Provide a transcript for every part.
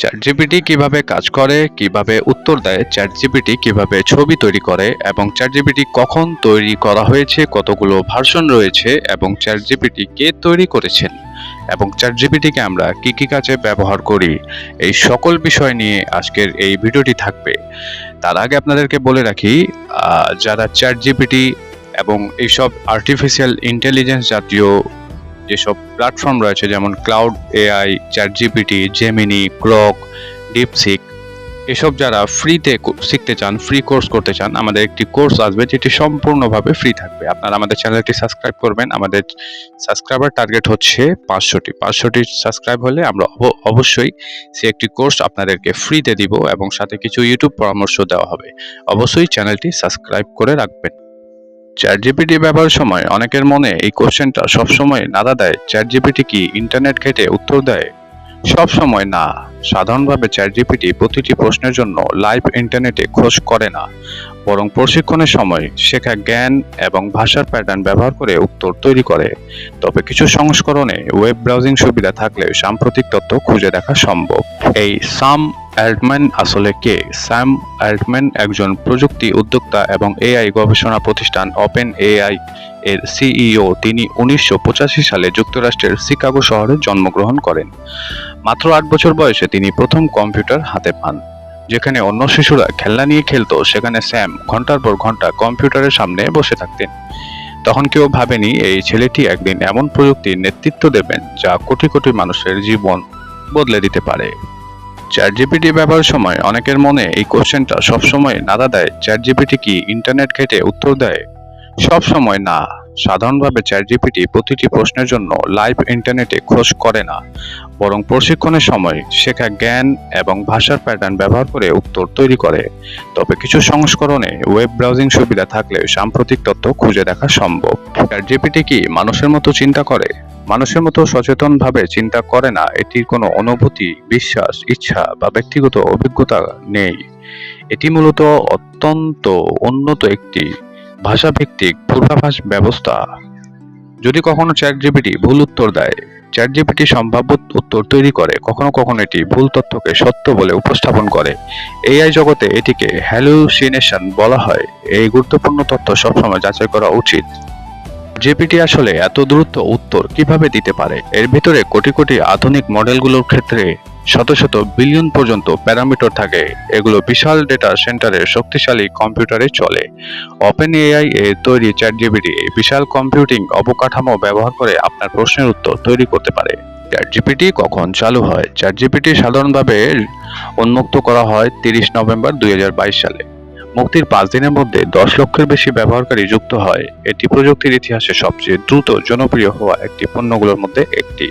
ChatGPT কিভাবে কাজ করে, কিভাবে উত্তর দেয়, চ্যাটজিপিটি কিভাবে ছবি তৈরি করে এবং চ্যাটজিপিটি কখন তৈরি করা হয়েছে, কতগুলো ভার্সন রয়েছে এবং চ্যাটজিপিটি কে তৈরি করেছেন এবং চ্যাটজিপিটিকে আমরা কি কি কাজে ব্যবহার করি, এই সকল বিষয় নিয়ে আজকের এই ভিডিওটি থাকবে। তার আগে আপনাদেরকে বলে রাখি, যারা চ্যাটজিপিটি এবং এইসব আর্টিফিশিয়াল ইন্টেলিজেন্স জাতীয় যেসব প্ল্যাটফর্ম রয়েছে যেমন cloud AI, ChatGPT, Gemini, Grok, DeepSeek, এসব যারা ফ্রিতে শিখতে চান, ফ্রি কোর্স করতে চান, আমাদের একটি কোর্স আসবে যেটি সম্পূর্ণভাবে ফ্রি থাকবে। আপনারা আমাদের চ্যানেলটি সাবস্ক্রাইব করবেন। আমাদের সাবস্ক্রাইবার টার্গেট হচ্ছে 500টি সাবস্ক্রাইব হলে আমরা অবশ্যই সে একটি কোর্স আপনাদেরকে ফ্রিতে দিব এবং সাথে কিছু ইউটিউব পরামর্শ দেওয়া হবে। অবশ্যই চ্যানেলটি সাবস্ক্রাইব করে রাখবেন। চ্যাটজিপিটি ব্যবহারের সময় অনেকের মনে এই কোশ্চেনটা সবসময় নাড়া দেয়, চ্যাটজিপিটি কি ইন্টারনেট ঘেঁটে উত্তর দেয়? সব সময় না। সাধারণভাবে চ্যাটজিপিটি প্রতিটি প্রশ্নের জন্য লাইভ ইন্টারনেটে খোঁজ করে না, বরং প্রশিক্ষণের সময় শেখা জ্ঞান এবং ভাষার প্যাটার্ন ব্যবহার করে উত্তর তৈরি করে। তবে কিছু সংস্করণে ওয়েব ব্রাউজিং সুবিধা থাকলে সাম্প্রতিক তথ্য খুঁজে দেখা সম্ভব। এই সাম অ্যাল্টম্যান আসলে কে? স্যাম অ্যাল্টম্যান একজন প্রযুক্তি উদ্যোক্তা এবং এআই গবেষণা প্রতিষ্ঠান ওপেন এআই এর সিইও। তিনি 1985 সালে যুক্তরাষ্ট্রের শিকাগো শহরে জন্মগ্রহণ করেন। মাত্র 8 বছর বয়সে তিনি প্রথম কম্পিউটার হাতে পান। যেখানে অন্য শিশুরা খেলনা নিয়ে খেলতো, সেখানে স্যাম ঘন্টার পর ঘন্টা কম্পিউটারের সামনে বসে থাকতেন। তখন কেউ ভাবেনি এই ছেলেটি একদিন এমন প্রযুক্তির নেতৃত্ব দেবেন যা কোটি কোটি মানুষের জীবন বদলে দিতে পারে। চ্যাটজিপিটি ব্যবহারের সময় অনেকের মনে এই কোশ্চেনটা সবসময় নাড়া দেয়, চ্যাটজিপিটি কি ইন্টারনেট ঘেঁটে উত্তর দেয়? সব সময় না। সাধারণভাবে চ্যাটজিপিটি প্রতিটি প্রশ্নের জন্য লাইভ ইন্টারনেটে খোঁজ করে না, বরং প্রশিক্ষণের সময় শেখা জ্ঞান এবং ভাষার প্যাটার্ন ব্যবহার করে উত্তর তৈরি করে। তবে কিছু সংস্করণে ওয়েব ব্রাউজিং সুবিধা থাকলে সাম্প্রতিক তথ্য খুঁজে দেখা সম্ভব। চ্যাটজিপিটি কি মানুষের মতো চিন্তা করে? মানুষের মতো সচেতনভাবে চিন্তা করে না। এটির কোনো অনুভূতি, বিশ্বাস, ইচ্ছা বা ব্যক্তিগত অভিজ্ঞতা নেই। এটি মূলত অত্যন্ত উন্নত একটি ভাষাভিত্তিক পূর্বাভাস ব্যবস্থা। যদি কখনো চ্যাটজিপিটি ভুল উত্তর দেয়, চ্যাটজিপিটি সম্ভাব্য উত্তর তৈরি করে। কখনো কখনো এটি ভুল তথ্যকে সত্য বলে উপস্থাপন করে। এআই জগতে এটিকে হ্যালুসিনেশন বলা হয়। এই গুরুত্বপূর্ণ তথ্য সবসময় যাচাই করা উচিত। জিপিটি আসলে এত দ্রুত উত্তর কিভাবে দিতে পারে? এর ভিতরে কোটি কোটি আধুনিক মডেলগুলোর ক্ষেত্রে শত শত বিলিয়ন পর্যন্ত প্যারামিটার থাকে। এগুলো বিশাল ডেটা সেন্টারের শক্তিশালী কম্পিউটারে চলে। ওপেন এআই এর তৈরি চ্যাটজিপিটি এই বিশাল কম্পিউটিং অবকাঠামো ব্যবহার করে আপনার প্রশ্নের উত্তর তৈরি করতে পারে। চ্যাটজিপিটি কখন চালু হয়? চ্যাটজিপিটি সাধারণভাবে উন্মুক্ত করা হয় 30 নভেম্বর 2022 সালে। মুক্তির 5 দিনের মধ্যে 10 লক্ষের বেশি ব্যবহারকারী যুক্ত হয়। এটি প্রযুক্তির ইতিহাসে সবচেয়ে দ্রুত জনপ্রিয় হওয়া একটি পণ্যগুলোর মধ্যে একটি।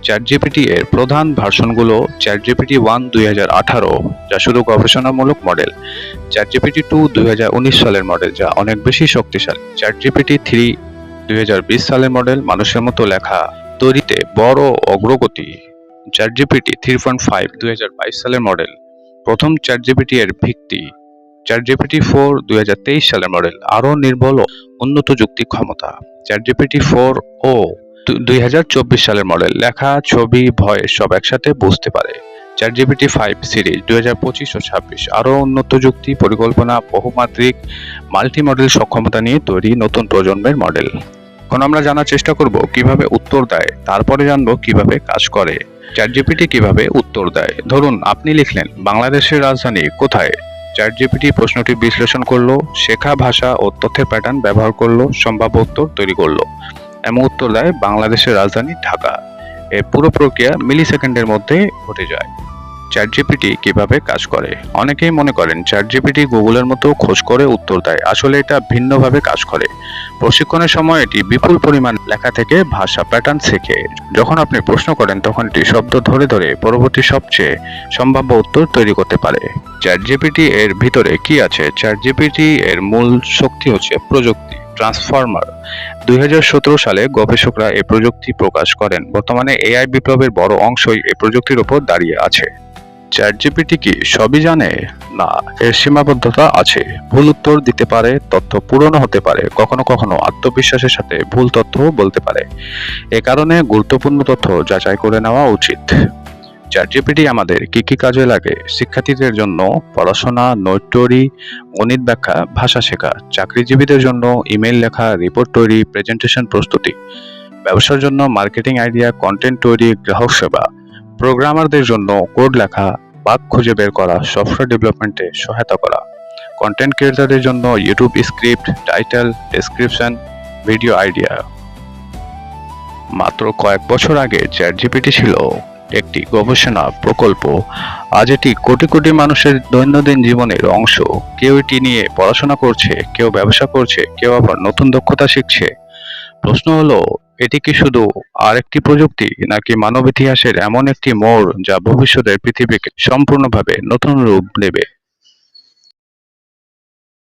চ্যাটজিপিটি এর প্রধান ভার্সনগুলো: চ্যাটজিপিটি 1 2018, যা শুধু গবেষণামূলক মডেল; চ্যাটজিপিটি 2 2019 সালের মডেল, যা অনেক বেশি শক্তিশালী; চ্যাটজিপিটি 3 2020 সালের মডেল, মানুষের মতো লেখা তৈরিতে বড় অগ্রগতি; চ্যাটজিপিটি 3.5 2022 সালের মডেল, প্রথম চ্যাটজিপিটি এর ভিত্তি; চ্যাটজিপিটি 4 2023 সালের মডেল, আরও নির্ভুল ও উন্নত যুক্তি ক্ষমতা; চ্যাটজিপিটি 4 ও 2024 সালের মডেল, লেখা, ছবি, ভয়েস সব একসাথে বুঝতে পারে; চ্যাটজিপিটি 5 সিরিজ 2025 ও 26, আরও উন্নত যুক্তি, পরিকল্পনা, বহুমাত্রিক মাল্টি মডেল সক্ষমতা নিয়ে তৈরি নতুন প্রজন্মের মডেল। এখন আমরা জানার চেষ্টা করব কিভাবে উত্তর দেয়, তারপরে জানব কিভাবে কাজ করে। চ্যাটজিপিটি কিভাবে উত্তর দেয়? ধরুন আপনি লিখলেন, বাংলাদেশের রাজধানী কোথায়? চ্যাটজিপিটি প্রশ্নটি বিশ্লেষণ করলো, শেখা ভাষা ও তথ্যের প্যাটার্ন ব্যবহার করলো, সম্ভাব্য উত্তর তৈরি করলো এবং উত্তর দেয় বাংলাদেশের রাজধানী ঢাকা। এই পুরো প্রক্রিয়া মিলিসেকেন্ডের মধ্যে ঘটে যায়। চ্যাটজিপিটি কিভাবে কাজ করে? অনেকেই মনে করেন চ্যাটজিপিটি গুগলের মতো খোঁজ করে উত্তর দেয়। আসলে এটা ভিন্নভাবে কাজ করে। প্রশিক্ষণের সময় এটি বিপুল পরিমাণ লেখা থেকে ভাষা প্যাটার্ন শেখে। যখন আপনি প্রশ্ন করেন তখন এটি শব্দ ধরে ধরে পরবর্তী সবচেয়ে সম্ভাব্য উত্তর তৈরি করতে পারে। চ্যাটজিপিটি এর ভিতরে কি আছে? চ্যাটজিপিটি এর মূল শক্তি হচ্ছে প্রযুক্তি, ট্রান্সফর্মার। 2017 সালে গবেষকরা এই প্রযুক্তি প্রকাশ করেন। বর্তমানে এআই বিপ্লবের বড় অংশই এই প্রযুক্তির উপর দাঁড়িয়ে আছে। চ্যাটজিপিটি কি সবই জানে? না, এর সীমাবদ্ধতা আছে। ভুল উত্তর দিতে পারে, তথ্য পুরনো হতে পারে, কখনো কখনো আত্মবিশ্বাসের সাথে ভুল তথ্যও বলতে পারে। এ কারণে গুরুত্বপূর্ণ তথ্য যাচাই করে নেওয়া উচিত। চ্যাটজিপিটি আমাদের কি কি কাজে লাগে? শিক্ষার্থীদের জন্য পড়াশোনা, নোট তৈরি, গণিত ব্যাখ্যা, ভাষা শেখা; চাকরিজীবীদের জন্য ইমেল লেখা, রিপোর্ট তৈরি, প্রেজেন্টেশন প্রস্তুতি; ব্যবসার জন্য মার্কেটিং আইডিয়া, কন্টেন্ট তৈরি, গ্রাহক সেবা; প্রোগ্রামারদের জন্য কোড লেখা, বাগ খুঁজে বের করা, সফটওয়্যার ডেভেলপমেন্টে সহায়তা করা; কন্টেন্ট ক্রিয়েটরদের জন্য YouTube script, title, description, video idea. মাত্র কয়েক বছর আগে চ্যাটজিপিটি ছিল একটি গবেষণা প্রকল্প। আজ এটি কোটি কোটি মানুষের দৈনন্দিন জীবনের অংশ। কেউ এটি নিয়ে পড়াশোনা করছে, কেউ ব্যবসা করছে, কেউ আবার নতুন দক্ষতা শিখছে। প্রশ্ন হলো, এটি কি শুধু আরেকটি প্রযুক্তি, নাকি মানব ইতিহাসের এমন একটি মোড় যা ভবিষ্যতের পৃথিবীকে সম্পূর্ণভাবে নতুন রূপ দেবে?